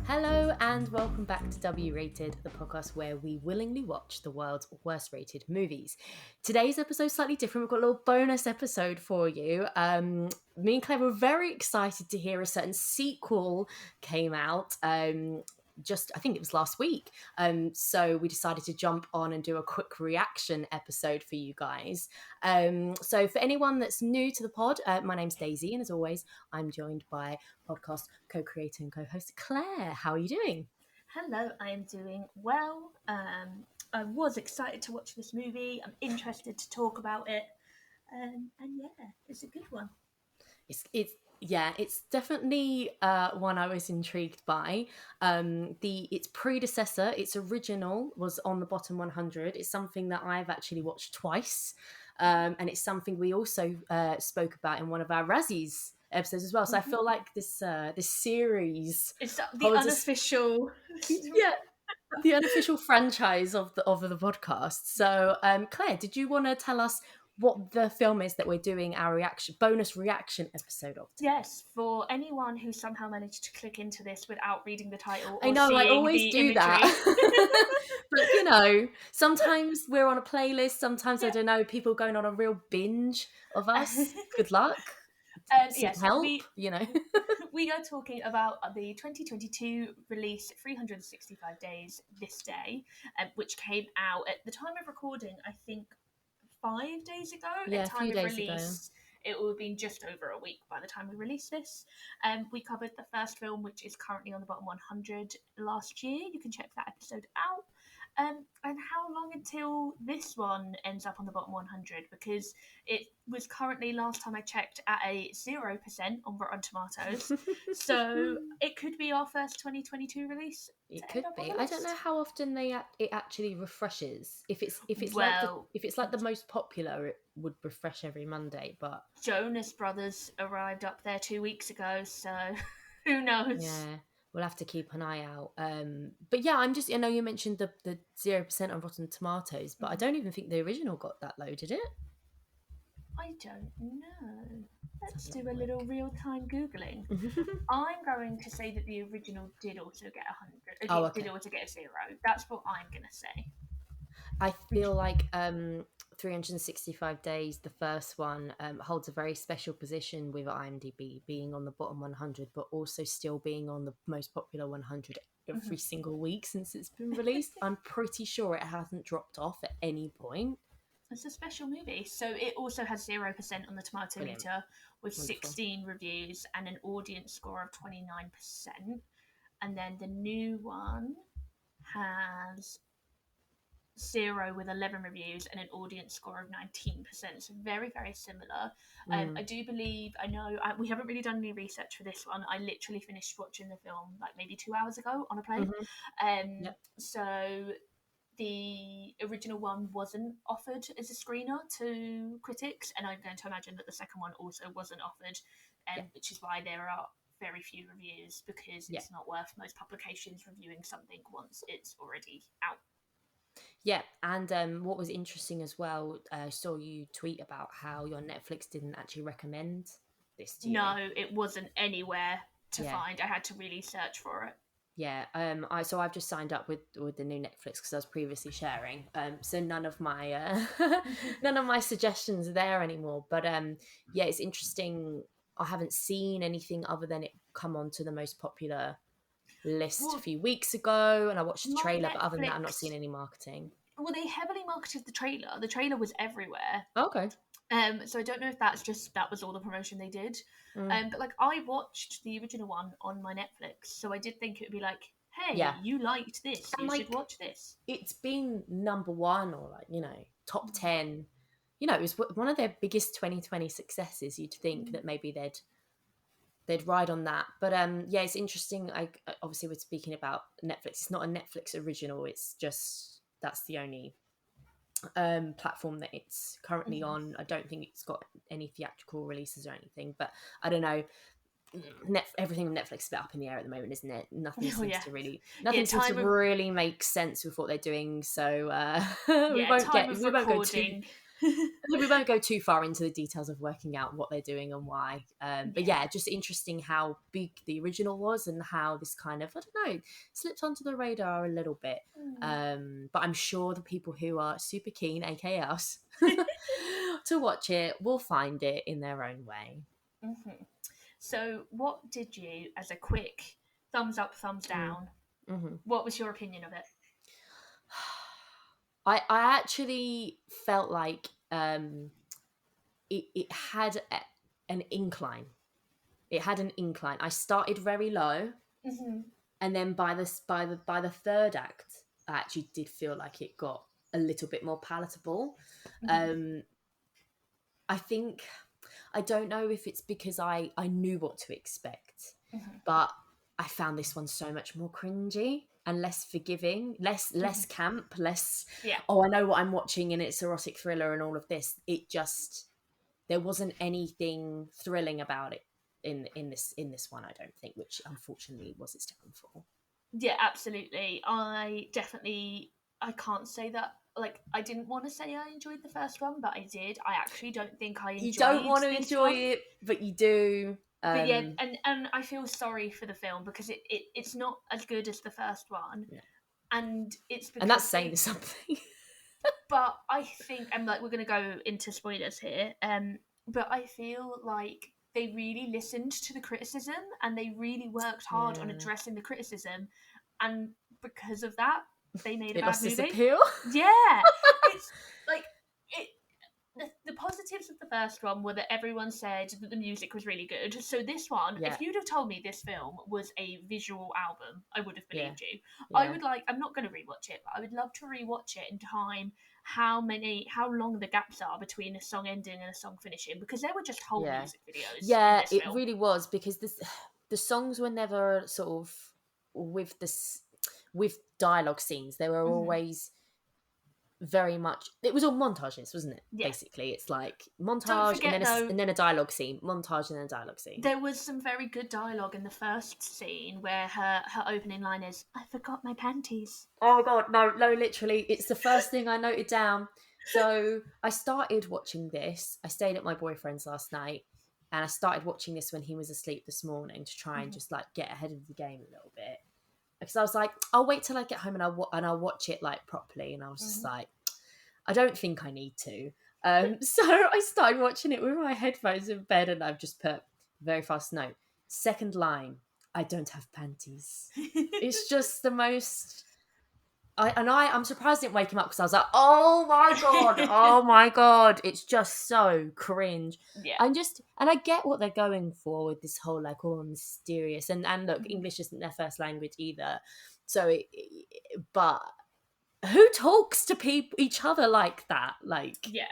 Hello and welcome back to W Rated, the podcast where we willingly watch the world's worst rated movies. Today's episode is slightly different. We've got a little bonus episode for you. Me and Claire were very excited to hear a certain sequel came out. I think it was last week. So we decided to jump on and do a quick reaction episode for you guys. So for anyone that's new to the pod, my name's Daisy, and as always, I'm joined by podcast co-creator and co-host Claire. How are you doing? Hello, I am doing well. I was excited to watch this movie. I'm interested to talk about it. And yeah, it's a good one. It's definitely one I was intrigued by. Its predecessor, its original, was on the bottom 100. It's something that I've actually watched twice, and it's something we also spoke about in one of our Razzies episodes as well. So I feel like this series, it's the unofficial, the unofficial franchise of the podcast. So Claire, did you want to tell us what the film is that we're doing our bonus reaction episode of today? Yes, for anyone who somehow managed to click into this without reading the title or I know, I always do imagery. that. But sometimes we're on a playlist, sometimes I don't know, people going on a real binge of us. Good luck. Yes, help, we are talking about the 2022 release 365 Days This Day, which came out at the time of recording, I think 5 days ago. At time of release, it would have been just over a week by the time we released this. We covered the first film, which is currently on the bottom 100 last year. You can check that episode out. And how long until this one ends up on the bottom 100? Because it was currently, last time I checked, at a 0% on Rotten Tomatoes. So it could be our first 2022 release. It could be. I don't know how often it actually refreshes. If it's like the most popular, it would refresh every Monday. But Jonas Brothers arrived up there 2 weeks ago, so who knows? Yeah. We'll have to keep an eye out. But yeah, I know you mentioned the 0% on Rotten Tomatoes, but I don't even think the original got that low, did it? I don't know. Let's do a little real-time Googling. I'm going to say that the original did also get 100. Did also get a 0. That's what I'm going to say. I feel like 365 Days, the first one, holds a very special position with IMDb, being on the bottom 100, but also still being on the most popular 100 every single week since it's been released. I'm pretty sure it hasn't dropped off at any point. It's a special movie. So it also has 0% on the tomato meter with 16 reviews and an audience score of 29%. And then the new one has 0 with 11 reviews and an audience score of 19%. So very, very similar. I do believe, we haven't really done any research for this one. I literally finished watching the film like maybe 2 hours ago on a plane. So the original one wasn't offered as a screener to critics, and I'm going to imagine that the second one also wasn't offered, which is why there are very few reviews, because it's not worth most publications reviewing something once it's already out. Yeah, and what was interesting as well, I saw you tweet about how your Netflix didn't actually recommend this to you. No, it wasn't anywhere to find. I had to really search for it. Yeah, I've just signed up with the new Netflix because I was previously sharing. So none of my suggestions are there anymore. But it's interesting. I haven't seen anything other than it come onto the most popular list a few weeks ago, and I watched the trailer. But other than that, I've not seen any marketing. Well, they heavily marketed the trailer. The trailer was everywhere. Okay. So I don't know if that was all the promotion they did. But like, I watched the original one on my Netflix, so I did think it would be like, hey, you liked this, you should watch this. It's been number 1 or top 10. It was one of their biggest 2020 successes. You'd think that maybe they'd ride on that, but it's interesting. Obviously we're speaking about Netflix. It's not a Netflix original. It's just that's the only platform that it's currently on. I don't think it's got any theatrical releases or anything, but I don't know. Everything on Netflix is a bit up in the air at the moment, isn't it? Nothing seems to really make sense with what they're doing. So we won't We won't go too far into the details of working out what they're doing and why. But yeah, just interesting how big the original was and how this kind of, I don't know, slipped onto the radar a little bit. But I'm sure the people who are super keen, aka us, to watch it will find it in their own way. Mm-hmm. So, what did you, as a quick thumbs up, thumbs down, what was your opinion of it? I actually felt like it had an incline. It had an incline. I started very low, and then by the third act, I actually did feel like it got a little bit more palatable. I think, I don't know if it's because I knew what to expect, but I found this one so much more cringy and less forgiving, less camp, less oh, I know what I'm watching and it's erotic thriller and all of this. It just, there wasn't anything thrilling about it in this one, I don't think, which unfortunately was its downfall. Yeah, absolutely. I can't say that, like, I didn't want to say I enjoyed the first one, but I did. I actually don't think I enjoyed You don't want to this enjoy one. it, but you do. But yeah, and I feel sorry for the film because it's not as good as the first one. Yeah. And it's because and that's saying something. But I think, and like, we're going to go into spoilers here, but I feel like they really listened to the criticism and they really worked hard on addressing the criticism, and because of that, they made a bad lost movie. its appeal. Yeah, it's like it. The positives of the first one were that everyone said that the music was really good. So this one, if you'd have told me this film was a visual album, I would have believed you. I'm not going to rewatch it, but I would love to rewatch it in time. How long the gaps are between a song ending and a song finishing, because there were just whole music videos. Yeah, in this it film. really was, because the songs were never sort of with dialogue scenes. They were always very much, it was all montages, wasn't it? Basically, it's like montage and then a dialogue scene, montage and then a dialogue scene. There was some very good dialogue in the first scene where her opening line is, "I forgot my panties." Oh my god, no, literally, it's the first thing I noted down. So I started watching this. I stayed at my boyfriend's last night, and I started watching this when he was asleep this morning to try and just like get ahead of the game a little bit, because I was like, I'll wait till I get home and I'll watch it like properly. And I was just like, I don't think I need to. So I started watching it with my headphones in bed, and I've just put very fast note. Second line, I don't have panties. It's just the most. I'm surprised I didn't wake him up, because I was like, oh my god, it's just so cringe. Yeah. And I get what they're going for with this whole like all mysterious, and look, English isn't their first language either, so but who talks to each other like that? Like, yeah.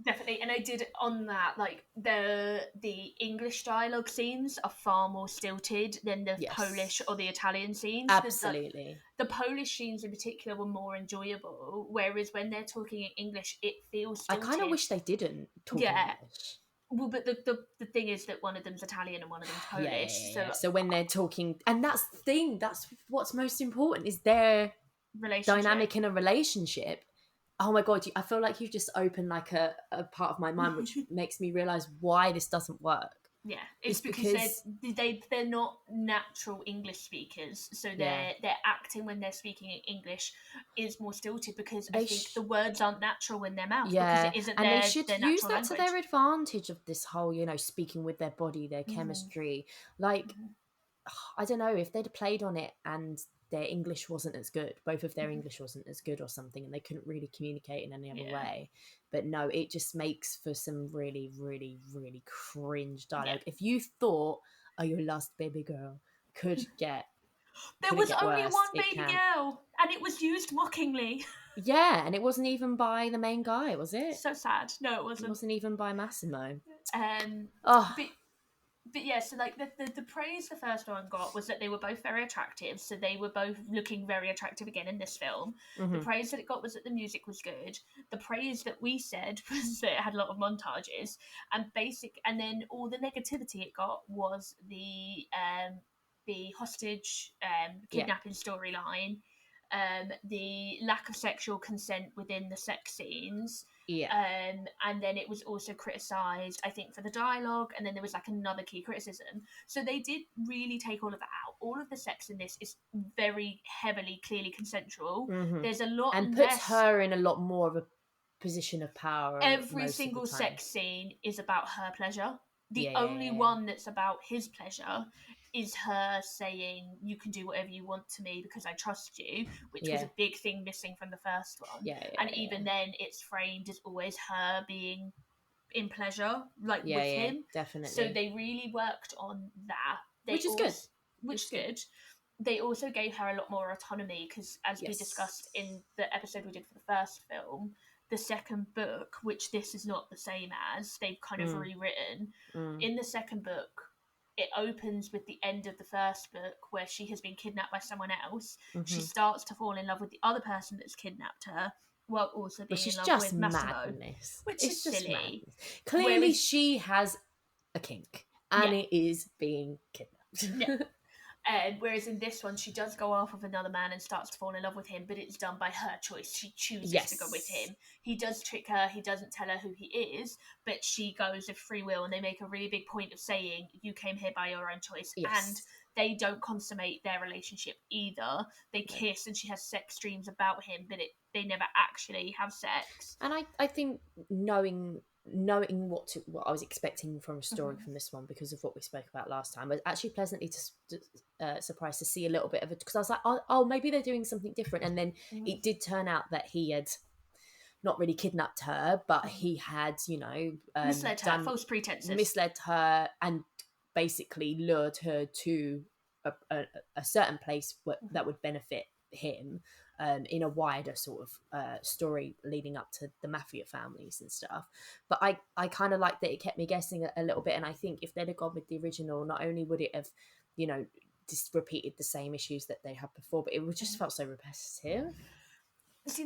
Definitely. And I did on that, like, the English dialogue scenes are far more stilted than the Polish or the Italian scenes. Absolutely. The Polish scenes in particular were more enjoyable, whereas when they're talking in English, it feels stilted. I kind of wish they didn't talk English. Well, but the thing is that one of them's Italian and one of them's Polish. So when they're talking, and that's the thing, that's what's most important, is their dynamic in a relationship. Oh my god, I feel like you've just opened like a part of my mind, which makes me realise why this doesn't work. Yeah, it's because they're not natural English speakers, so their acting when they're speaking in English is more stilted, because I think the words aren't natural in their mouth, because it isn't and their, they should their use that language. to their advantage of this whole, speaking with their body, their chemistry. Like, I don't know, if they'd played on it and their English wasn't as good, both of their English wasn't as good or something, and they couldn't really communicate in any other way. But no, it just makes for some really, really, really cringe dialogue. If you thought, oh, your last baby girl could get there was only one baby girl, and it was used mockingly. Yeah, and it wasn't even by the main guy, was it? So sad. No, it wasn't. It wasn't even by Massimo. But yeah, so like the praise the first one got was that they were both very attractive, so they were both looking very attractive again in this film. The praise that it got was that the music was good. The praise that we said was that it had a lot of montages, and then all the negativity it got was the hostage kidnapping storyline. the lack of sexual consent within the sex scenes. Yeah. And then it was also criticised, I think, for the dialogue, and then there was like another key criticism. So they did really take all of that out. All of the sex in this is very heavily, clearly consensual. Mm-hmm. There's a lot and less... puts her in a lot more of a position of power. Every single sex scene is about her pleasure. The only one that's about his pleasure is her saying, you can do whatever you want to me because I trust you, which was a big thing missing from the first one. And even then, it's framed as always her being in pleasure, like with him. Definitely. So they really worked on that. Which is good. Which is good. They also gave her a lot more autonomy because, as we discussed in the episode we did for the first film, the second book, which this is not the same as, they've kind of rewritten. In the second book, it opens with the end of the first book where she has been kidnapped by someone else. She starts to fall in love with the other person that's kidnapped her, while also being in love with Massimo. Which is silly. Madness. Clearly she has a kink and it is being kidnapped. Whereas in this one, she does go off with another man and starts to fall in love with him, but it's done by her choice. She chooses to go with him. He does trick her. He doesn't tell her who he is, but she goes with free will, and they make a really big point of saying, you came here by your own choice. And they don't consummate their relationship either. They kiss, and she has sex dreams about him, but they never actually have sex. And I think knowing what I was expecting from a story from this one, because of what we spoke about last time, I was actually pleasantly surprised to see a little bit of it, because I was like, oh, maybe they're doing something different. And then it did turn out that he had not really kidnapped her, but he had, misled her, false pretenses, misled her, and basically lured her to a certain place that would benefit him. In a wider sort of story leading up to the mafia families and stuff. But I kind of like that it kept me guessing a little bit, and I think if they'd have gone with the original, not only would it have, just repeated the same issues that they had before, but it would just felt so repetitive. See,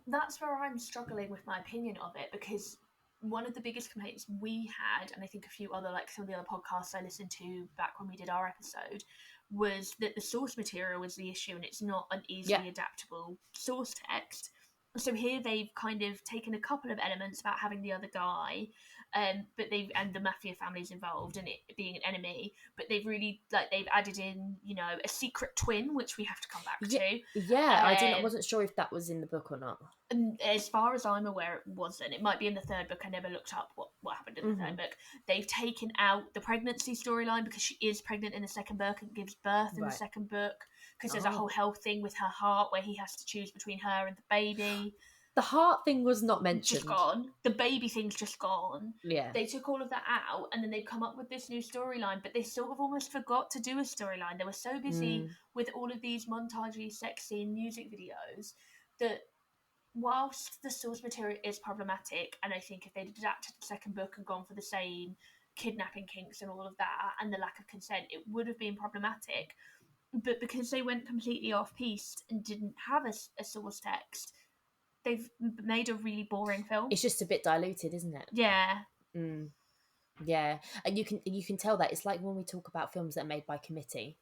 that's where I'm struggling with my opinion of it, because one of the biggest complaints we had, and I think a few other, like some of the other podcasts I listened to back when we did our episode, was that the source material was the issue, and it's not an easily adaptable source text. So here they've kind of taken a couple of elements about having the other guy, but and the mafia families involved and it being an enemy, but they've really they've added in a secret twin, which we have to come back to. I wasn't sure if that was in the book or not. And as far as I'm aware, it wasn't. It might be in the third book. I never looked up what happened in the third book. They've taken out the pregnancy storyline because she is pregnant in the second book and gives birth in the second book, because there's a whole health thing with her heart where he has to choose between her and the baby. The heart thing was not mentioned. Just gone. The baby thing's just gone. Yeah. They took all of that out, and then they've come up with this new storyline, but they sort of almost forgot to do a storyline. They were so busy with all of these montagey sex scene music videos that whilst the source material is problematic, and I think if they'd adapted the second book and gone for the same kidnapping kinks and all of that, and the lack of consent, it would have been problematic. But because they went completely off-piste and didn't have a source text, they've made a really boring film. It's just a bit diluted, isn't it? Yeah. Yeah, and you can tell that. It's like when we talk about films that are made by committee.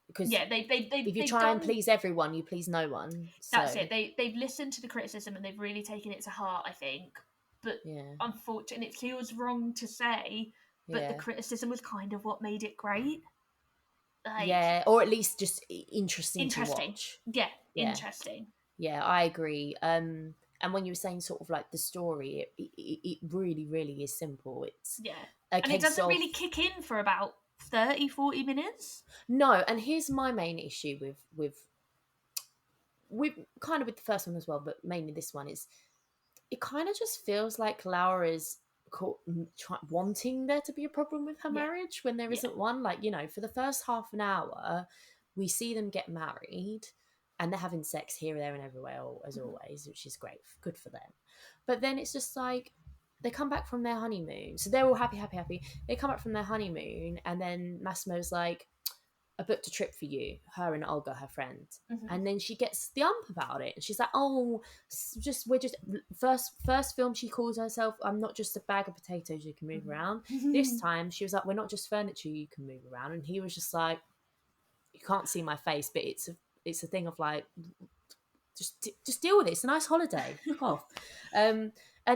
Because if you try and please everyone, you please no one. That's it. They've listened to the criticism and they've really taken it to heart, I think. But unfortunately, it feels wrong to say, but the criticism was kind of what made it great. Or at least just interesting to watch. Yeah, interesting. Yeah, I agree. And when you were saying sort of like the story, it really, really is simple. It's and it doesn't really kick in for about 30-40 minutes. No, and here's my main issue with kind of with the first one as well, but mainly this one, is it kind of just feels like Laura is wanting there to be a problem with her marriage when there isn't one. Like, for the first half an hour, we see them get married and they're having sex here, there and everywhere, as always, which is great, good for them. But then it's just like, they come back from their honeymoon. So they're all happy. They come back from their honeymoon, and then Massimo's like, I booked a trip for you, her and Olga, her friend. And then she gets the ump about it. And she's like, first film she calls herself, I'm not just a bag of potatoes you can move around. This time she was like, we're not just furniture you can move around. And he was just like, you can't see my face, but it's it's a thing of like, just deal with it. It's a nice holiday. Fuck off. And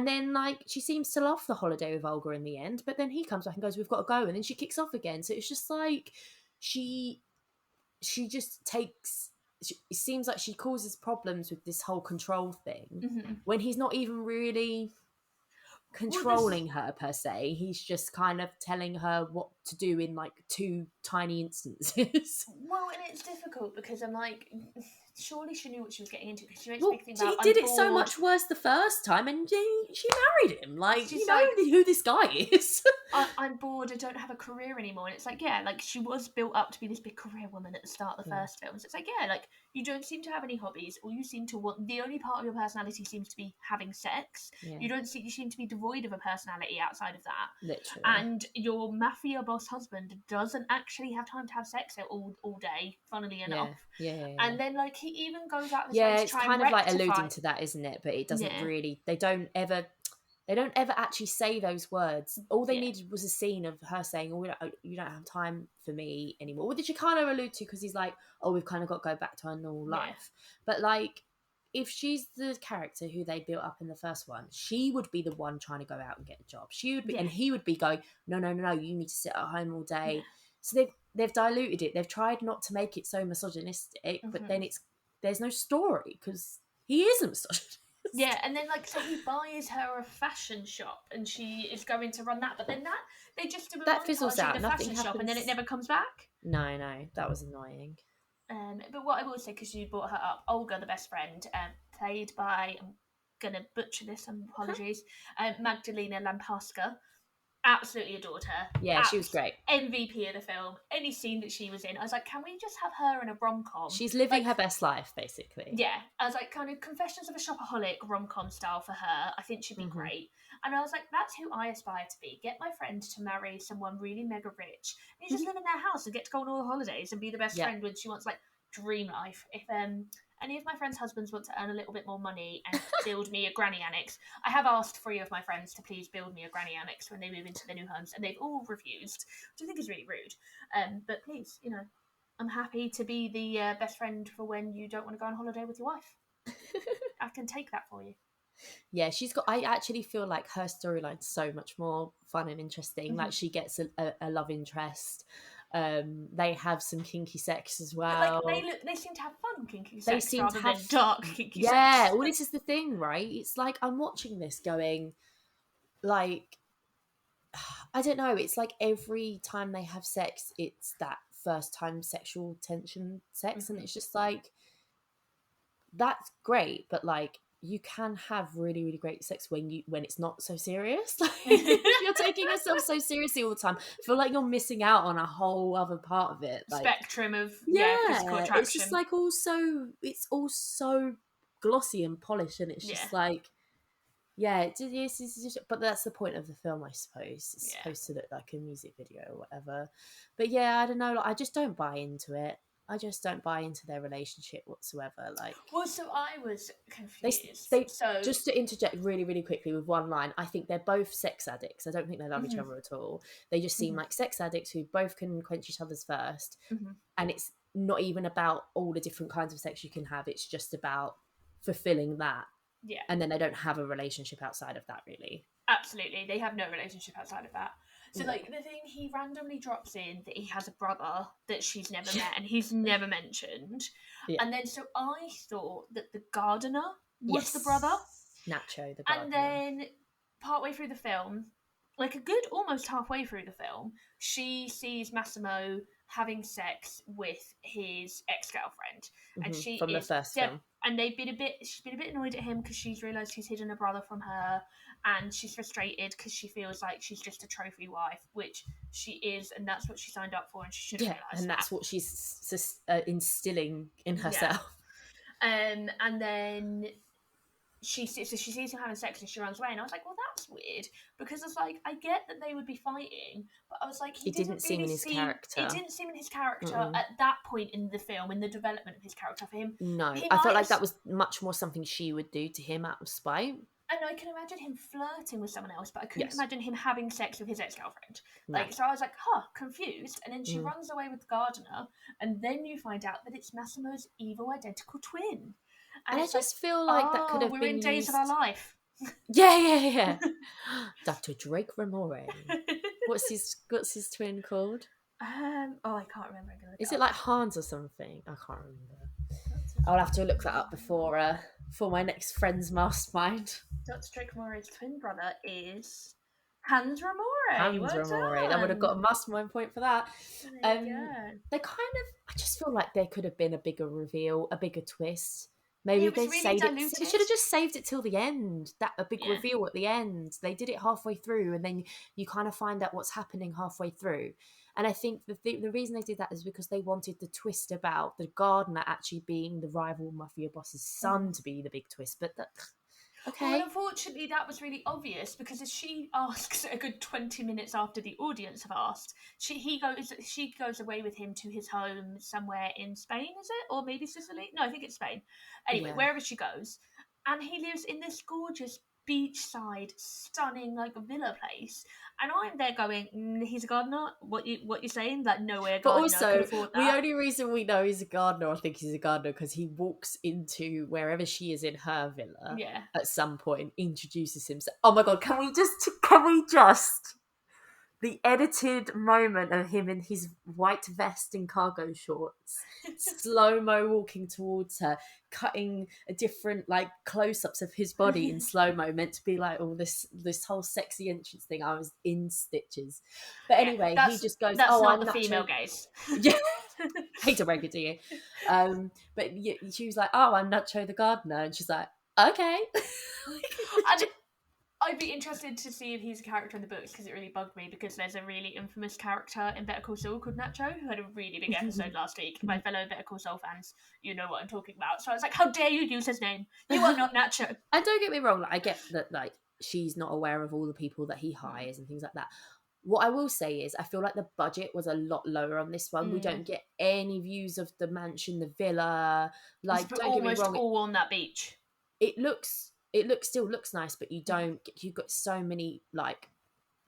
then like she seems to love the holiday with Olga in the end, but then he comes back and goes, "We've got to go," and then she kicks off again. So it's just like she just takes. It seems like she causes problems with this whole control thing when he's not even really controlling her per se. He's just kind of telling her what to do in like 2 tiny instances. Well, and it's difficult because I'm like, surely she knew what she was getting into, because she makes Well, a big thing about, he did it so much worse the first time, and she married him. Like, She's you know like, who this guy is. I'm bored, I don't have a career anymore. And it's like, yeah, like she was built up to be this big career woman at the start of the first film. So it's like, yeah, like you don't seem to have any hobbies, or you seem to want, the only part of your personality seems to be having sex. Yeah. You seem to be devoid of a personality outside of that. Literally. And your mafia boss husband doesn't actually have time to have sex all day, funnily enough. Yeah. And then like he even goes out of his way to it's try kind and of like rectify. alluding to that, isn't it? But it doesn't really. They don't ever actually say those words. All they needed was a scene of her saying, "Oh, you don't have time for me anymore," which you kind of allude to because he's like, "Oh, we've kind of got to go back to our normal life." But like, if she's the character who they built up in the first one, she would be the one trying to go out and get a job. She would be, and he would be going, "No, you need to sit at home all day." Yeah. So they've diluted it. They've tried not to make it so misogynistic, but then there's no story because he isn't misogynist. Yeah, and then like so he buys her a fashion shop, and she is going to run that, but then they just do a that fizzles out. The Nothing fashion happens. Shop, and then it never comes back. No, that was annoying. But what I will say, because you brought her up, Olga, the best friend, played by, I'm gonna butcher this, apologies, Magdalena Lamparska. Absolutely adored her. Yeah, she was great. MVP of the film. Any scene that she was in, I was like, can we just have her in a rom-com? She's living her best life, basically. Yeah. I was like, kind of Confessions of a Shopaholic rom-com style for her. I think she'd be great. And I was like, that's who I aspire to be. Get my friend to marry someone really mega rich. And you just live in their house and get to go on all the holidays and be the best friend when she wants, like, dream life. If any of my friends' husbands want to earn a little bit more money and build me a granny annex, I have asked 3 of my friends to please build me a granny annex when they move into their new homes, and they've all refused, which I think is really rude. But please, I'm happy to be the best friend for when you don't want to go on holiday with your wife. I can take that for you. Yeah, I actually feel like her storyline's so much more fun and interesting. Like she gets a love interest. They have some kinky sex as well. Like they seem to have fun kinky sex rather than have dark kinky sex. Yeah, well, this is the thing, right? It's like I'm watching this going, like, I don't know. It's like every time they have sex, it's that first time sexual tension sex, and it's just like, that's great, but like, you can have really, really great sex when it's not so serious. Like, if you're taking yourself so seriously all the time, I feel like you're missing out on a whole other part of it. Like, spectrum of physical attraction. It's just like it's all so glossy and polished, and it's just like, it's just, but that's the point of the film, I suppose. It's supposed to look like a music video or whatever. But yeah, I don't know. Like, I just don't buy into it. I just don't buy into their relationship whatsoever. Like, well, so I was confused. So just to interject really, really quickly with one line, I think they're both sex addicts. I don't think they love each other at all. They just seem like sex addicts who both can quench each other's thirst, and it's not even about all the different kinds of sex you can have. It's just about fulfilling that. Yeah, and then they don't have a relationship outside of that, really. Absolutely, they have no relationship outside of that. So, like, the thing, he randomly drops in that he has a brother that she's never met and he's never mentioned. Yeah. And then, so I thought that the gardener was the brother. Nacho, the gardener. And then, partway through the film, like a good almost halfway through the film, she sees Massimo having sex with his ex-girlfriend. And she from the first film. And she's been a bit annoyed at him because she's realised he's hidden a brother from her, and she's frustrated because she feels like she's just a trophy wife, which she is, and that's what she signed up for, and she should realise that. And that's what she's instilling in herself. Yeah. And then she sees him having sex and she runs away, and I was like, well, that's weird, because I was like, I get that they would be fighting, but I was like, it didn't seem in his character. It didn't seem in his character at that point in the film, in the development of his character for him. No, I felt like that was much more something she would do to him out of spite. And I can imagine him flirting with someone else, but I couldn't Yes. imagine him having sex with his ex-girlfriend. No. Like, so I was like, confused. And then she runs away with the gardener, and then you find out that it's Massimo's evil identical twin. And I just feel like that could have we're been in Days of used... Our Life. Yeah. Dr. Drake Ramore. What's his twin called? I can't remember. Is it like Hans or something? I can't remember. I'll have to look that up before my next friend's mastermind. Dr. Drake Ramore's twin brother is Hans Ramore. Hans Ramore. That would have got a mastermind point for that. There you go. They kind of... I just feel like there could have been a bigger reveal, a bigger twist. Maybe they really saved diluted. it. They should have just saved it till the end. A big reveal at the end. They did it halfway through, and then you kind of find out what's happening halfway through. And I think the reason they did that is because they wanted the twist about the gardener actually being the rival mafia boss's son to be the big twist. But okay. Well, unfortunately, that was really obvious because as she asks a good 20 minutes after the audience have asked, she goes away with him to his home somewhere in Spain, is it? Or maybe Sicily? No, I think it's Spain. Anyway, wherever she goes. And he lives in this gorgeous beachside, stunning, like, villa place. And I'm there going, he's a gardener? What you saying? Like, no way a gardener could afford that. The only reason we know he's a gardener, I think he's a gardener, because he walks into wherever she is in her villa at some point, introduces himself. Oh my God, can we just... The edited moment of him in his white vest and cargo shorts, slow-mo walking towards her, cutting a different, like, close-ups of his body in slow-mo, meant to be like, this whole sexy entrance thing. I was in stitches. But anyway, he just goes, that's not I'm the female gaze. Yeah. Hate to break it to you. But she was like, I'm Nacho the gardener. And she's like, okay. I'd be interested to see if he's a character in the books because it really bugged me because there's a really infamous character in Better Call Saul called Nacho who had a really big episode last week. My fellow Better Call Saul fans, you know what I'm talking about. So I was like, how dare you use his name? You are not Nacho. And don't get me wrong, I get that, like, she's not aware of all the people that he hires and things like that. What I will say is I feel like the budget was a lot lower on this one. We don't get any views of the mansion, the villa. Like, don't get me wrong, all on that beach. It still looks nice, but you've got so many, like,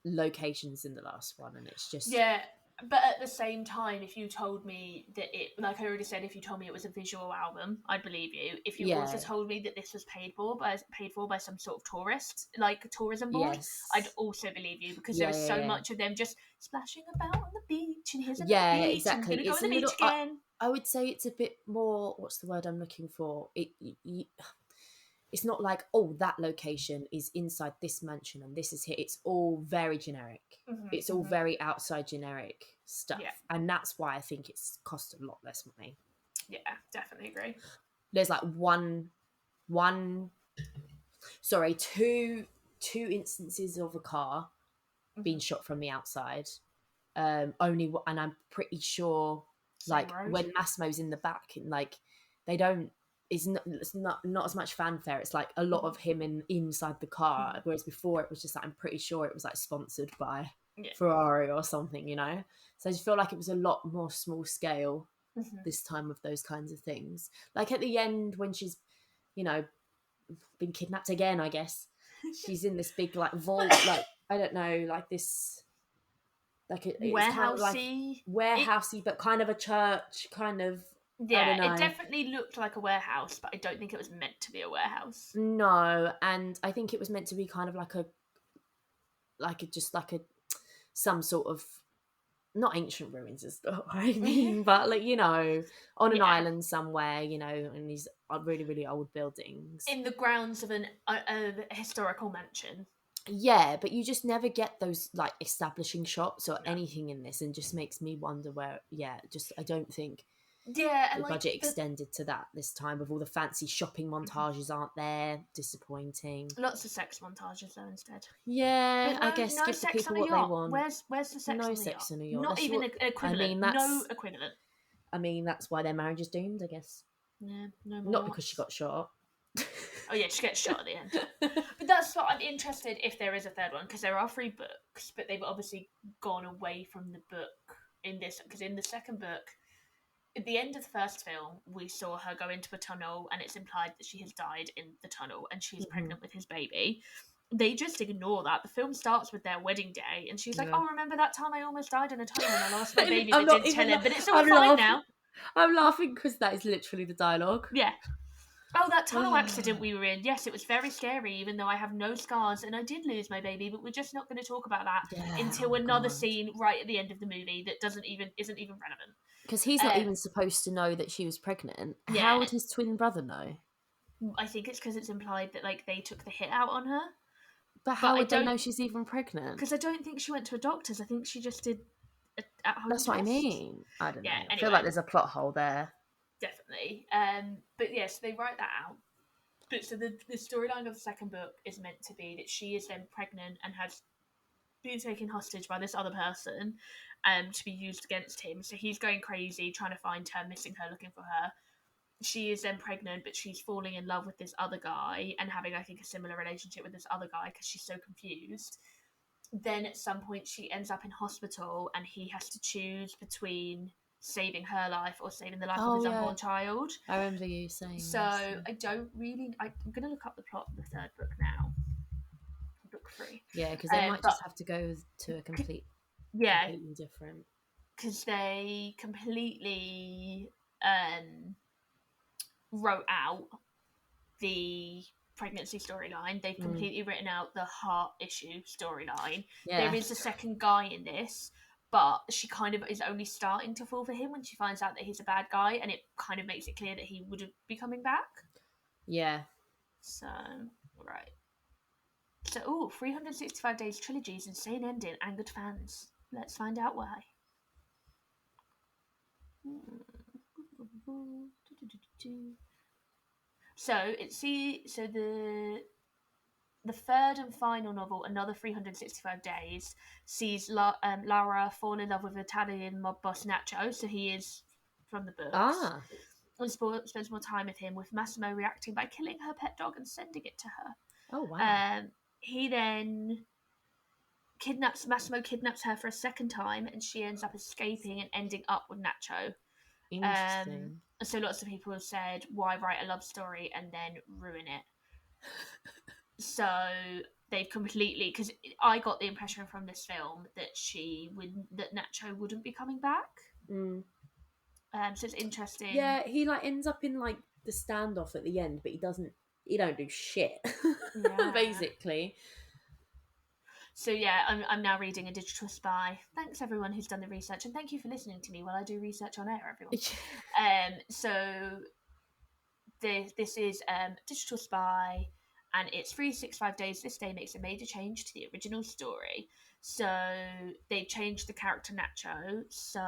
locations in the last one, and it's just... Yeah, but at the same time, if you told me that it, like I already said, if you told me it was a visual album, I'd believe you. If you also told me that this was paid for by some sort of tourist, like tourism board, I'd also believe you because there is so much of them just splashing about on the beach and here's another beach. Exactly. I'm gonna go on the beach again. I would say it's a bit more... What's the word I'm looking for? It's not like, that location is inside this mansion and this is here. It's all very generic. It's all very outside generic stuff. Yeah. And that's why I think it's cost a lot less money. Yeah, definitely agree. There's like two instances of a car being shot from the outside. And I'm pretty sure, like, when Massimo's in the back, like, they don't... It's not as much fanfare. It's like a lot of him inside the car, whereas before it was just like, I'm pretty sure it was like sponsored by Ferrari or something, you know. So I just feel like it was a lot more small scale this time with those kinds of things. Like at the end when she's, you know, been kidnapped again, I guess she's in this big like vault, like I don't know, like this, like it's kind of like warehousey, but kind of a church, kind of. Yeah, it definitely looked like a warehouse, but I don't think it was meant to be a warehouse. No, and I think it was meant to be kind of some sort of, not ancient ruins is what I mean, but like, you know, on an island somewhere, you know, and these are really, really old buildings. In the grounds of a historical mansion. Yeah, but you just never get those like establishing shots or anything in this, and just makes me wonder where, I don't think... Yeah, and the budget extended to that this time with all the fancy shopping montages aren't there. Disappointing. Lots of sex montages though instead. Yeah, I guess give the people what they want. Where's the sex on the yacht? No sex on a yacht. Not even equivalent. No equivalent. I mean, that's why their marriage is doomed, I guess. Yeah, no more. Not because she got shot. Oh yeah, she gets shot at the end. But that's what I'm interested if there is a third one, because there are 3 books, but they've obviously gone away from the book in this, because in the second book, at the end of the first film, we saw her go into a tunnel, and it's implied that she has died in the tunnel, and she's pregnant with his baby. They just ignore that. The film starts with their wedding day, and she's like, "Oh, remember that time I almost died in a tunnel when I lost my baby, but didn't tell him? But it's all fine now." I'm laughing because that is literally the dialogue. Yeah. Oh, that tunnel accident we were in. Yes, it was very scary, even though I have no scars and I did lose my baby. But we're just not going to talk about that until another scene right at the end of the movie that isn't even relevant. Because he's not even supposed to know that she was pregnant. Yeah. How would his twin brother know? I think it's because it's implied that like they took the hit out on her. But how would they know she's even pregnant? Because I don't think she went to a doctor's. I think she just did at-home That's test. what I mean. I don't know. Anyway, I feel like there's a plot hole there. Definitely. But yes, they write that out. But so the storyline of the second book is meant to be that she is then pregnant and has been taken hostage by this other person to be used against him. So he's going crazy trying to find her, missing her, looking for her. She is then pregnant, but she's falling in love with this other guy and having, I think, a similar relationship with this other guy because she's so confused. Then at some point she ends up in hospital and he has to choose between saving her life or saving the life of his unborn child. I remember you saying so this. I don't really... I'm going to look up the plot of the third book now. Book 3. Yeah, because they might just have to go to a completely different... Because they completely wrote out the pregnancy storyline. They've completely written out the heart issue storyline. There is a second guy in this, but she kind of is only starting to fall for him when she finds out that he's a bad guy, and it kind of makes it clear that he wouldn't be coming back. Yeah. So, right. So, 365 Days Trilogy's insane ending angered fans. Let's find out why. So the third and final novel, Another 365 Days, sees Laura fall in love with Italian mob boss Nacho, so he is from the books, and spends more time with him, with Massimo reacting by killing her pet dog and sending it to her. Oh, wow. He then Massimo kidnaps her for a second time, and she ends up escaping and ending up with Nacho. Interesting. So lots of people have said, why write a love story and then ruin it? So they've completely... Because I got the impression from this film that that Nacho wouldn't be coming back. So it's interesting. Yeah, he ends up in the standoff at the end, but he don't do shit. Basically. So yeah, I'm now reading A Digital Spy. Thanks everyone who's done the research, and thank you for listening to me while I do research on air, everyone. So this is Digital Spy, and it's 365 Days. This day makes a major change to the original story. So they changed the character Nacho. So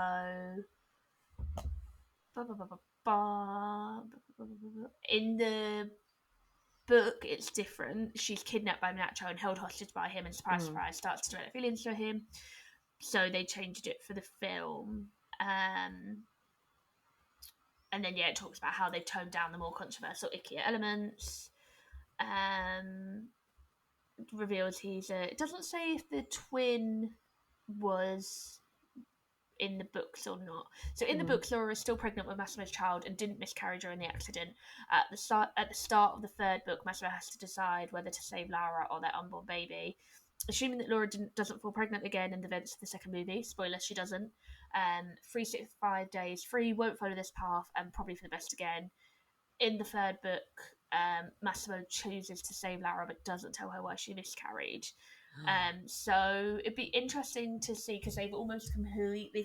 in the book, it's different. She's kidnapped by Nacho and held hostage by him, and surprise, starts to develop feelings for him. So they changed it for the film. And then, it talks about how they've toned down the more controversial, ickier elements. Reveals it doesn't say if the twin was in the books or not. So in the books, Laura is still pregnant with Massimo's child and didn't miscarry during the accident. At the start of the third book, Massimo has to decide whether to save Laura or their unborn baby. Assuming that Laura doesn't fall pregnant again in the events of the second movie, spoiler, she doesn't. 365 Days 3 won't follow this path, and probably for the best again. In the third book, Massimo chooses to save Laura but doesn't tell her why she miscarried. So it'd be interesting to see, because they've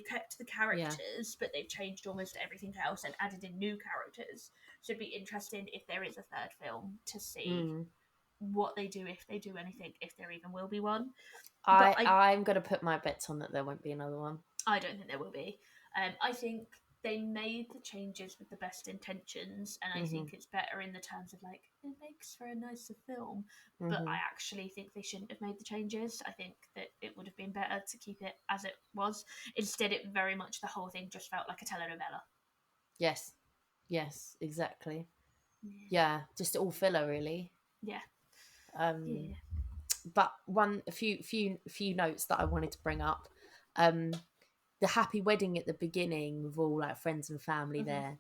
kept the characters, but they've changed almost everything else and added in new characters. So it'd be interesting if there is a third film to see what they do, if they do anything, if there even will be one. I'm going to put my bets on that there won't be another one. I don't think there will be. I think they made the changes with the best intentions, and I think it's better in the terms of it makes for a nicer film, but I actually think they shouldn't have made the changes. I think that it would have been better to keep it as it was. Instead, it very much, the whole thing just felt like a telenovela. Yes, exactly. Yeah, just all filler, really. Yeah. But a few notes that I wanted to bring up. the happy wedding at the beginning with all like friends and family there,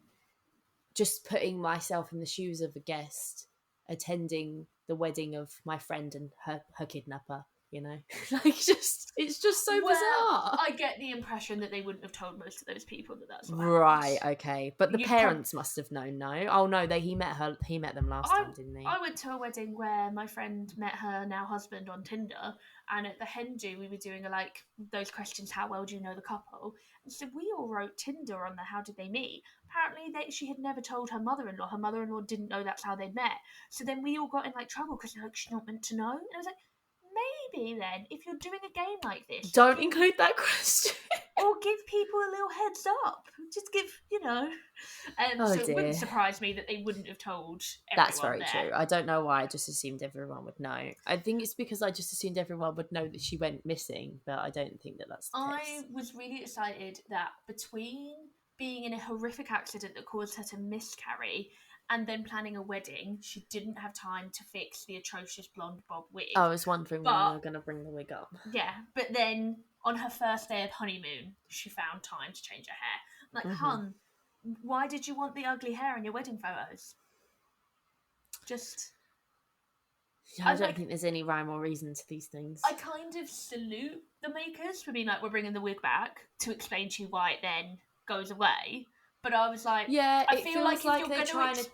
just putting myself in the shoes of a guest attending the wedding of my friend and her kidnapper, you know. Like, it's just so bizarre. I get the impression that they wouldn't have told most of those people that that's what Right, happened. okay, but the parents must have known. No, oh no, he met them last time, didn't he? I went to a wedding where my friend met her now husband on Tinder, and at the hen do we were doing those questions, how well do you know the couple, and so we all wrote Tinder on the how did they meet. Apparently she had never told her mother-in-law didn't know that's how they'd met, so then we all got in trouble because they're like, she's not meant to know, and I was like, maybe then if you're doing a game like this, don't include that question. or give people a little heads up. Just give, so it wouldn't surprise me that they wouldn't have told everyone. That's very true. I don't know why. I just assumed everyone would know. I think it's because I just assumed everyone would know that she went missing, but I don't think that that's the case. I was really excited that between being in a horrific accident that caused her to miscarry and then planning a wedding, she didn't have time to fix the atrocious blonde bob wig. I was wondering when you were going to bring the wig up. Yeah, but then on her first day of honeymoon, she found time to change her hair. Like, hun, why did you want the ugly hair in your wedding photos? I don't think there's any rhyme or reason to these things. I kind of salute the makers for being like, we're bringing the wig back to explain to you why it then goes away. But I was like, yeah, I feel like they're trying to.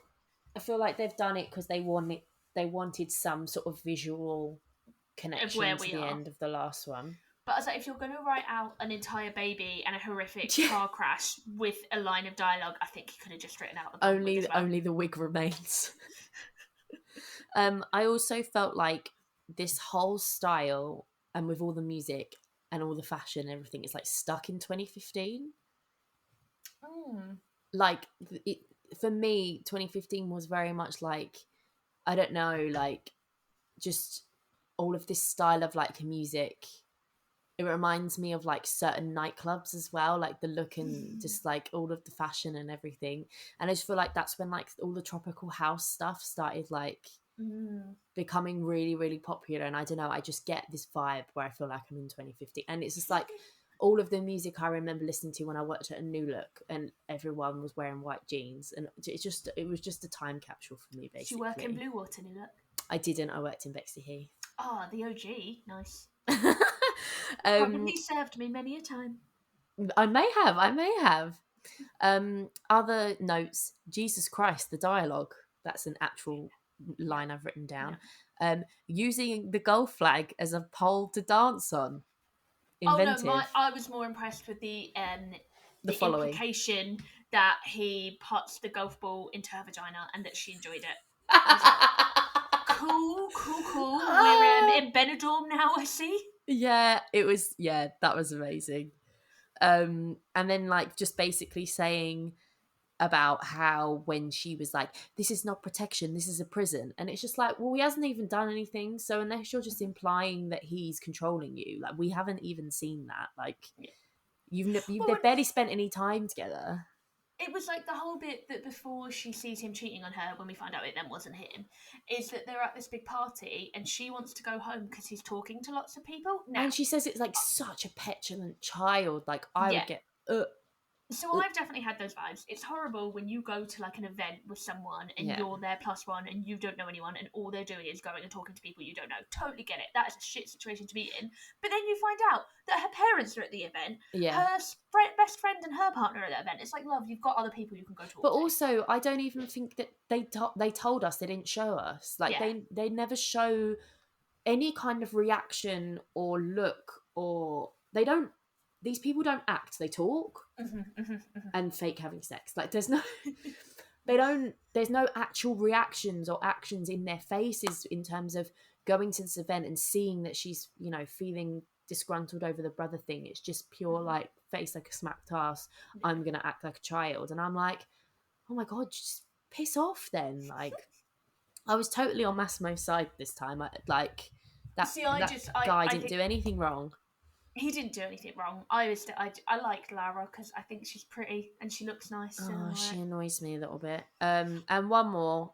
I feel like they've done it because they wanted some sort of visual connection to the end of the last one. But I was like, if you're going to write out an entire baby and a horrific car crash with a line of dialogue, I think you could have just written out the only the wig remains. I also felt like this whole style, and with all the music and all the fashion and everything, is stuck in 2015. For me, 2015 was very much I don't know, just all of this style of music. It reminds me of certain nightclubs as well, the look and just all of the fashion and everything. And I just feel like that's when all the tropical house stuff started becoming really, really popular. And I don't know, I just get this vibe where I feel like I'm in 2015, and it's just all of the music I remember listening to when I worked at a New Look, and everyone was wearing white jeans, and it was just a time capsule for me, basically. Did you work in Blue Water, New Look? I didn't. I worked in Bexley Heath. Oh, the OG, nice. Probably served me many a time. I may have. Other notes: Jesus Christ, the dialogue. That's an actual line I've written down. Yeah. Using the Gulf flag as a pole to dance on. Inventive. Oh no, I was more impressed with the implication that he puts the golf ball into her vagina and that she enjoyed it. Cool. We're in Benidorm now, I see. Yeah, it was. Yeah, that was amazing. And then just basically saying about how when she was like, this is not protection, this is a prison, and it's just well, he hasn't even done anything, so unless you're just implying that he's controlling you, we haven't even seen that. They've barely spent any time together. It was the whole bit that before she sees him cheating on her, when we find out it then wasn't him, is that they're at this big party and she wants to go home because he's talking to lots of people. Now, and she says it's such a petulant child. I would get... So I've definitely had those vibes. It's horrible when you go to an event with someone and you're their plus one and you don't know anyone and all they're doing is going and talking to people you don't know. Totally get it. That is a shit situation to be in. But then you find out that her parents are at the event. Yeah. Her best friend and her partner are at the event. It's love, you've got other people you can go talk to. But also, I don't even think that they told us. They didn't show us. They never show any kind of reaction or look, or they don't. These people don't act, they talk and fake having sex. There's no there's no actual reactions or actions in their faces in terms of going to this event and seeing that she's, feeling disgruntled over the brother thing. It's just pure face like a smacked ass. I'm going to act like a child. And I'm like, oh my God, just piss off then. I was totally on Massimo's side this time. Guy didn't do anything wrong. He didn't do anything wrong. I like Laura because I think she's pretty and she looks nice. Oh, she annoys me a little bit. And one more.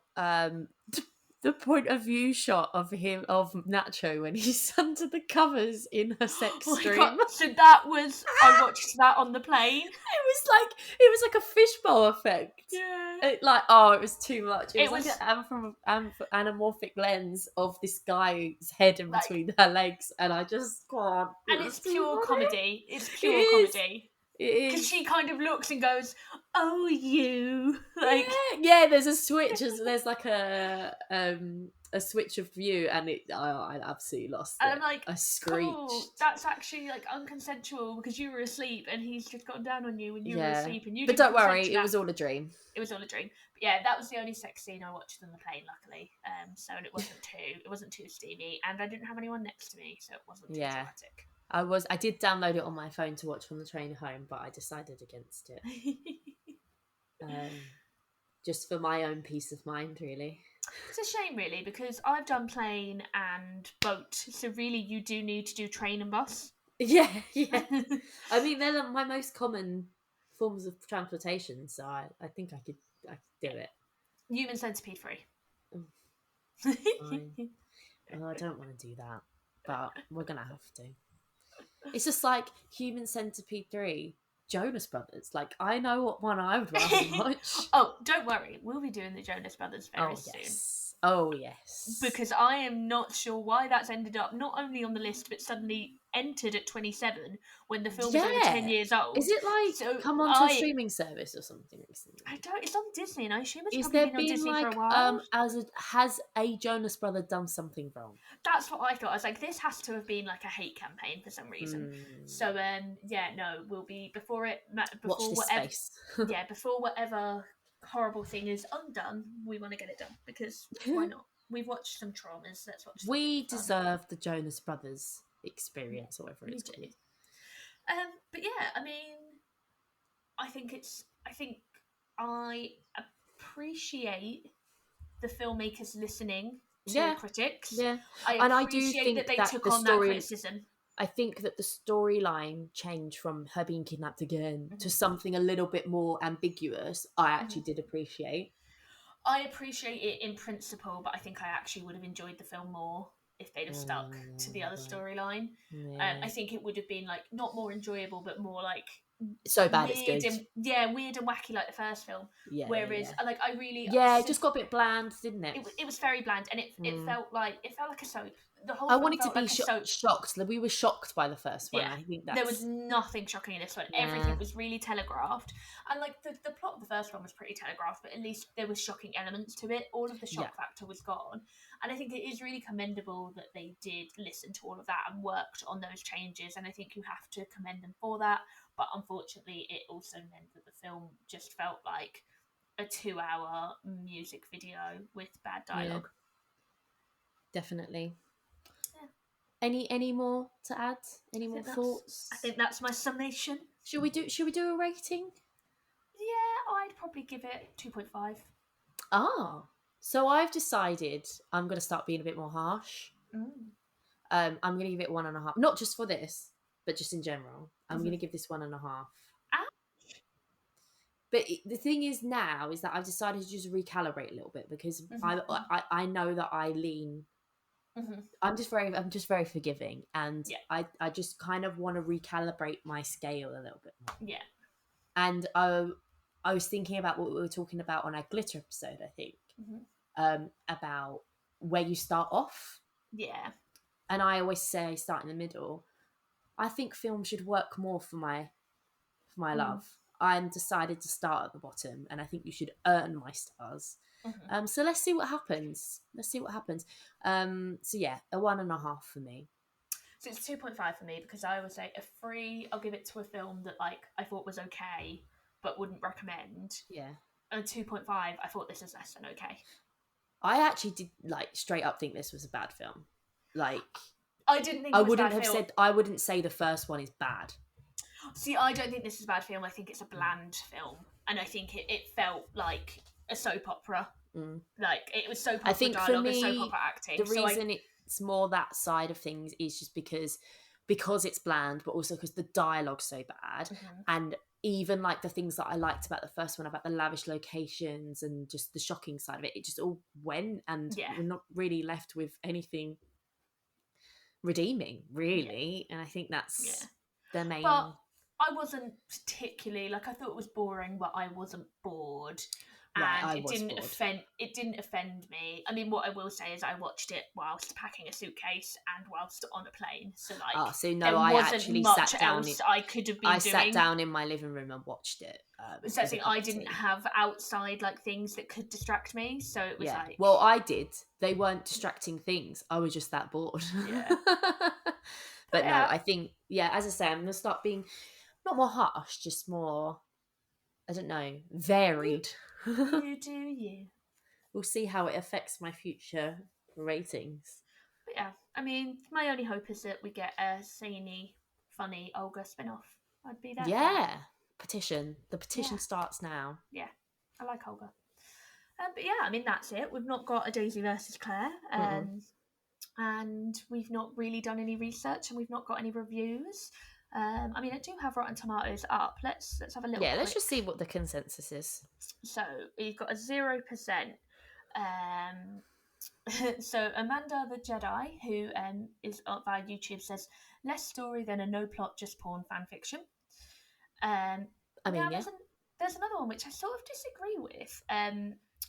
the point of view shot of Nacho when he's under the covers in her sex Oh my stream. God. So that was, I watched that on the plane. It was like a fishbowl effect. Yeah. It was too much. It was like an anamorphic lens of this guy's head in between her legs, and I just can't. And it's pure comedy. It's pure It is. comedy. It is. Because she kind of looks and goes, "Oh, you." Like, yeah, there's a switch. There's like a switch of view, and I absolutely lost it. and I'm like, I screeched. cool, that's actually like unconsensual because you were asleep and he's just got down on you when you were asleep and you. But don't worry, it was all a dream. It was all a dream. But yeah, that was the only sex scene I watched on the plane, luckily. So it wasn't too steamy, and I didn't have anyone next to me, so it wasn't too dramatic. I did download it on my phone to watch on the train home, but I decided against it. Just for my own peace of mind, really. It's a shame, really, because I've done plane and boat, so really you do need to do train and bus. Yeah. I mean, they're my most common forms of transportation, so I think I could do it. Human centipede free. Fine. I don't want to do that, but we're going to have to. It's just like Human Centipede 3, Jonas Brothers. Like, I know what one I would rather watch. Oh, don't worry. We'll be doing the Jonas Brothers very soon. Oh, yes. Because I am not sure why that's ended up not only on the list, but suddenly entered at 27 when the film is only 10 years old. Is it like come onto a streaming service or something recently? I don't. It's on Disney, and I assume it's probably been on Disney for a while. Has a Jonas Brother done something wrong? That's what I thought. I was like, this has to have been like a hate campaign for some reason. So we'll be before whatever horrible thing is undone, we want to get it done, because why not? We've watched some traumas. Let's watch. We deserve the Jonas Brothers experience, or whatever it's called. But yeah, I mean, I think I appreciate the filmmakers listening to critics. Yeah, I do think that they took on that criticism. I think that the storyline changed from her being kidnapped again to something a little bit more ambiguous. I actually did appreciate. I appreciate it in principle, but I think I actually would have enjoyed the film more if they'd have stuck to the other storyline. I think it would have been like not more enjoyable, but more like so bad it's good. Weird and wacky like the first film. Whereas like I really it just got a bit bland, didn't it? It was very bland, and it felt like a soap. The whole I wanted to be like shocked. We were shocked by the first one. I think there was nothing shocking in this one. Everything was really telegraphed, and like the plot of the first one was pretty telegraphed, but at least there was shocking elements to it. All of the shock factor was gone, and I think it is really commendable that they did listen to all of that and worked on those changes. And I think you have to commend them for that. But unfortunately, it also meant that the film just felt like a 2-hour music video with bad dialogue. Definitely. Any more to add? Any more thoughts? I think that's my summation. Should we do a rating? Yeah, I'd probably give it 2.5. So I've decided I'm going to start being a bit more harsh. I'm going to give it 1.5. Not just for this, but just in general. I'm going to give this 1.5. But the thing is now is that I've decided to just recalibrate a little bit, because I know that I lean. I'm just very forgiving, and I just kind of want to recalibrate my scale a little bit more. Yeah. And I was thinking about what we were talking about on our glitter episode, I think, about where you start off. Yeah. And I always say start in the middle. I think film should work more for my love. I'm decided to start at the bottom, and I think you should earn my stars. So let's see what happens. So yeah, a 1.5 for me. So it's 2.5 for me, because I would say a 3. I'll give it to a film that like I thought was okay, but wouldn't recommend. Yeah. And 2.5, I thought this is less than okay. I actually did like straight up think this was a bad film. Like I didn't think. I wouldn't say the first one is bad. See, I don't think this is a bad film. I think it's a bland film, and I think it felt like a soap opera. Like it was soap opera dialogue and soap opera acting. The reason it's more that side of things is just because it's bland, but also because the dialogue's so bad, and even like the things that I liked about the first one, about the lavish locations and just the shocking side of it, it just all went, and we're not really left with anything redeeming, really. And I think that's the main. But I wasn't particularly, like, I thought it was boring, but I wasn't bored. And it didn't offend me. I mean, what I will say is I watched it whilst packing a suitcase and whilst on a plane. So like, I actually sat down. I could have been doing. Sat down in my living room and watched it. I didn't have outside like things that could distract me, so it was like. Well, I did. They weren't distracting things. I was just that bored. Yeah. But no, I think as I say, I'm gonna start being not more harsh, just more, I don't know, varied. You do you. We'll see how it affects my future ratings. But yeah, I mean, my only hope is that we get a zany, funny Olga spin-off. I'd be there. Yeah. Petition. The petition starts now. Yeah, I like Olga. But yeah, I mean, that's it. We've not got a Daisy versus Claire. And we've not really done any research, and we've not got any reviews. I mean, I do have Rotten Tomatoes up. Let's have a little. Yeah, let's just see what the consensus is. So we've got a 0%. So Amanda the Jedi, who is up via YouTube, says less story than a no plot, just porn fan fiction. There's another one which I sort of disagree with.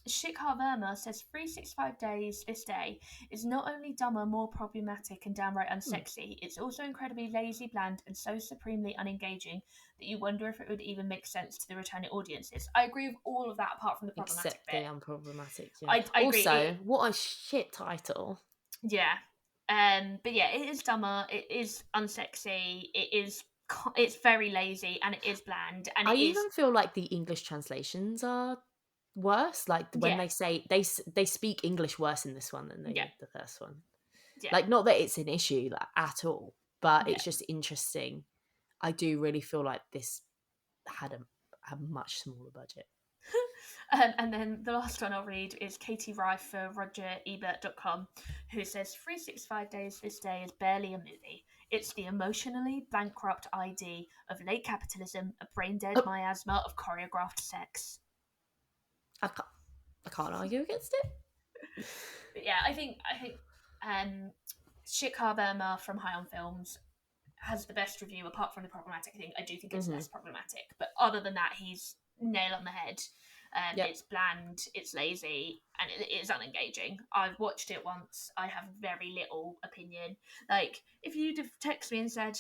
Shikhar Verma says 365 Days This Day is not only dumber, more problematic and downright unsexy, it's also incredibly lazy, bland, and so supremely unengaging that you wonder if it would even make sense to the returning audiences. I agree with all of that apart from the problematic bit. The unproblematic. Yeah. I also, agree. What a shit title. Yeah. But yeah, it is dumber, it is unsexy, it's very lazy, and it is bland. And I even feel like the English translations are worse. Like when they say they speak English worse in this one than they did the first one. Yeah. Like, not that it's an issue at all, but it's just interesting. I do really feel like this had a much smaller budget. And then the last one I'll read is Katie Rife for RogerEbert.com, who says 365 Days This Day is barely a movie. It's the emotionally bankrupt ID of late capitalism, a brain-dead miasma of choreographed sex. I can't argue against it. But yeah, I think Shikhar Verma from High on Films has the best review apart from the problematic thing. I do think it's less problematic, but other than that, he's nail on the head. It's bland, it's lazy, and it is unengaging. I've watched it once. I have very little opinion. Like, if you'd have texted me and said,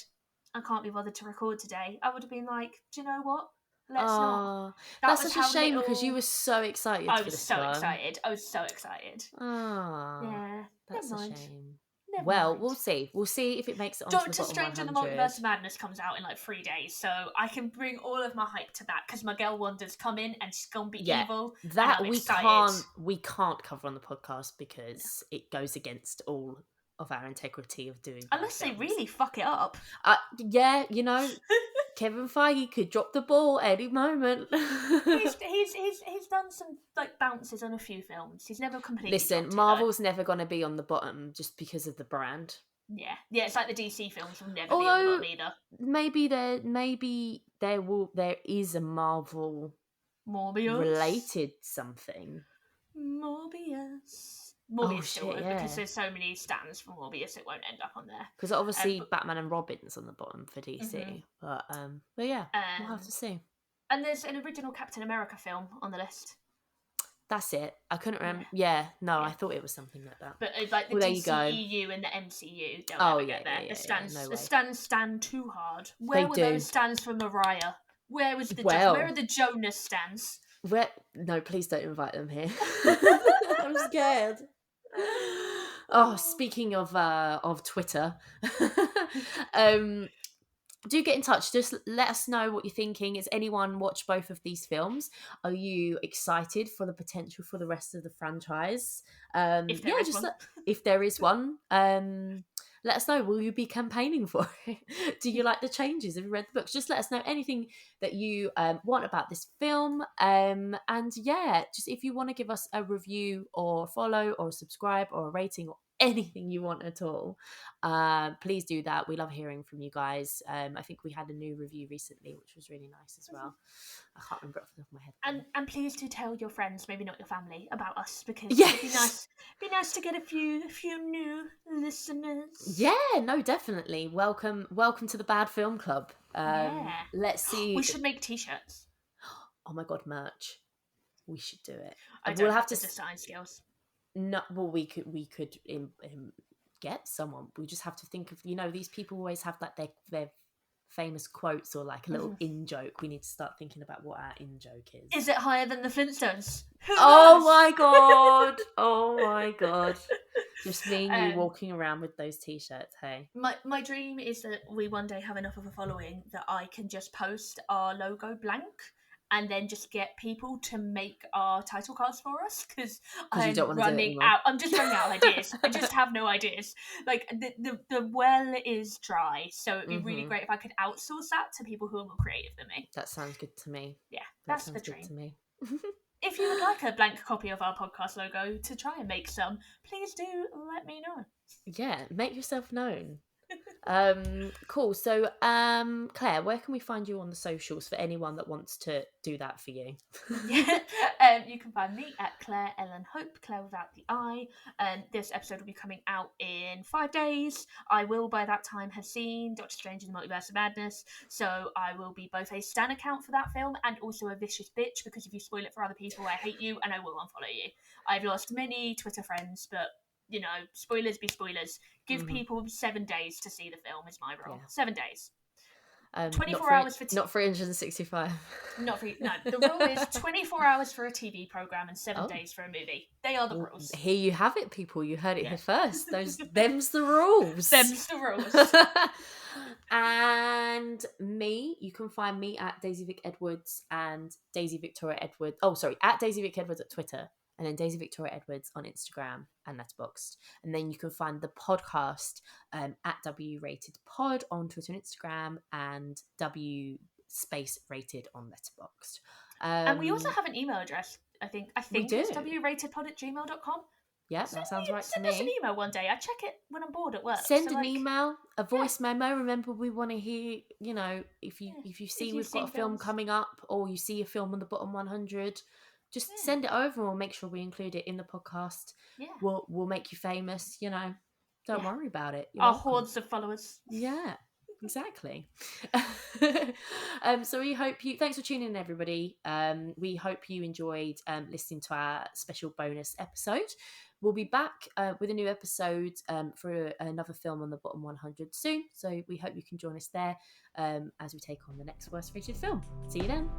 I can't be bothered to record today, I would have been like, do you know what? Let's not. That's such a shame because you were so excited. I was so excited. Oh, yeah, that's a shame. Never well, mind. we'll see. We'll see if it makes it onto Doctor the bottom Strange and the 100. Multiverse of Madness comes out in like 3 days, so I can bring all of my hype to that because my girl Wanda's coming and she's gonna be evil. That we can't cover on the podcast because it goes against all of our integrity of doing. Unless they really fuck it up. You know, Kevin Feige could drop the ball any moment. he's done some like bounces on a few films. He's never completely. Listen, Marvel's never going to be on the bottom just because of the brand. Yeah, it's like the DC films will never be on the bottom either. Maybe there is a Marvel Morbius related something. Morbius still would, because there's so many stands for Morbius, it won't end up on there. Because obviously Batman and Robin's on the bottom for DC, but yeah, we'll have to see. And there's an original Captain America film on the list. That's it. I couldn't remember. I thought it was something like that. But like the DCEU and the MCU, they'll never get there. The stands stand too hard. Where were those stands for Mariah? Where was where are the Jonas stands? No, please don't invite them here. I'm scared. Oh, speaking of Twitter, do get in touch. Just let us know what you're thinking. Has anyone watched both of these films? Are you excited for the potential for the rest of the franchise? If there is one, let us know. Will you be campaigning for it? Do you like the changes? Have you read the books? Just let us know anything that you want about this film. And yeah, just if you want to give us a review or follow or subscribe or a rating or anything you want at all, please do that. We love hearing from you guys. I think we had a new review recently, which was really nice as well. I can't remember it off the top of my head. And please do tell your friends, maybe not your family, about us, because yes, it'd be nice to get a few new listeners. Yeah, no, definitely. Welcome to the Bad Film Club. Let's see. We should make t-shirts. Oh my god, merch. We should do it. We'll have to design skills. No, well, we could get someone. We just have to think of, these people always have like their famous quotes or like a little in joke. We need to start thinking about what our in joke is. Is it higher than the Flintstones? Oh my god! Oh my god! Just me and you walking around with those t-shirts. Hey, my dream is that we one day have enough of a following that I can just post our logo blank and then just get people to make our title cards for us, because I'm running out. I'm just running out of ideas. I just have no ideas. Like the well is dry, so it'd be really great if I could outsource that to people who are more creative than me. That sounds good to me. Yeah, that's the dream. To me. If you would like a blank copy of our podcast logo to try and make some, please do let me know. Yeah, make yourself known. Cool. So, Claire, where can we find you on the socials for anyone that wants to do that for you? You can find me at Claire Ellen Hope, Claire without the I. This episode will be coming out in 5 days. I will by that time have seen Doctor Strange in the Multiverse of Madness, so I will be both a stan account for that film and also a vicious bitch, because if you spoil it for other people, I hate you and I will unfollow you. I've lost many Twitter friends, but spoilers be spoilers. Give people 7 days to see the film is my rule. 7 days. 24 hours for not 365. No, the rule is 24 hours for a TV program and 7 days for a movie. They are the rules. Here you have it, people. You heard it here first. Them's the rules. Them's the rules. And me, you can find me at Daisy Vic Edwards and Daisy Victoria Edwards. Oh, sorry, at Daisy Vic Edwards at Twitter. And then Daisy Victoria Edwards on Instagram and Letterboxd. And then you can find the podcast at W Rated Pod on Twitter and Instagram, and W Space Rated on Letterboxd. And we also have an email address. I think it's wratedpod@gmail.com. Yeah, that sounds right to me. Send us an email one day. I check it when I'm bored at work. Send an email, a voice memo. Remember, we want to hear. If you see we've got a film coming up, or you see a film on the bottom 100. Just send it over and we'll make sure we include it in the podcast. Yeah. We'll make you famous, Don't worry about it. Our hordes of followers. Yeah, exactly. So we hope thanks for tuning in, everybody. We hope you enjoyed listening to our special bonus episode. We'll be back with a new episode for another film on the bottom 100 soon. So we hope you can join us there as we take on the next worst rated film. See you then.